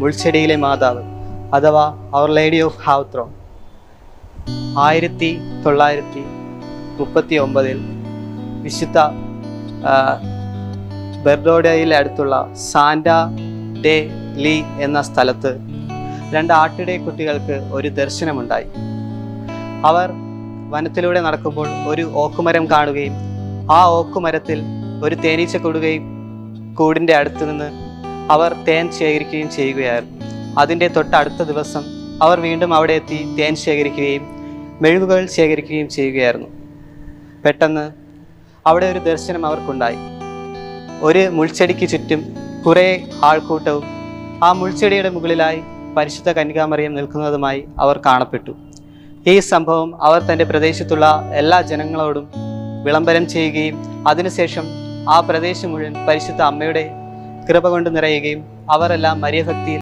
മുൾച്ചെടിയിലെ മാതാവ് അഥവാ അവർ lady of ഹാവ്ത്രോൺ 1939 വിശുദ്ധ ബെർഡോഡയിലെ അടുത്തുള്ള സാന്റ ഡെ ലീ എന്ന സ്ഥലത്ത് 2 ആട്ടിടയ കുട്ടികൾക്ക് ഒരു ദർശനമുണ്ടായി. അവർ വനത്തിലൂടെ നടക്കുമ്പോൾ ഒരു ഓക്കുമരം കാണുകയും ആ ഓക്കുമരത്തിൽ ഒരു തേനീച്ച കൂടിൻ്റെ അടുത്ത് നിന്ന് അവർ തേൻ ശേഖരിക്കുകയും ചെയ്യുകയായിരുന്നു. അതിൻ്റെ തൊട്ടടുത്ത ദിവസം അവർ വീണ്ടും അവിടെ എത്തി തേൻ ശേഖരിക്കുകയും മെഴുകുകൾ ശേഖരിക്കുകയും ചെയ്യുകയായിരുന്നു. പെട്ടെന്ന് അവിടെ ഒരു ദർശനം അവർക്കുണ്ടായി. ഒരു മുൾച്ചെടിക്ക് ചുറ്റും കുറേ ആൾക്കൂട്ടവും ആ മുൾച്ചെടിയുടെ മുകളിലായി പരിശുദ്ധ കന്യകാമറിയം നിൽക്കുന്നതുമായി അവർ കാണപ്പെട്ടു. ഈ സംഭവം അവർ തൻ്റെ പ്രദേശത്തുള്ള എല്ലാ ജനങ്ങളോടും വിളംബരം ചെയ്യുകയും അതിനുശേഷം ആ പ്രദേശം മുഴുവൻ പരിശുദ്ധ അമ്മയുടെ കൃപ കൊണ്ട് നിറയുകയും അവരെല്ലാം മരിയഭക്തിയിൽ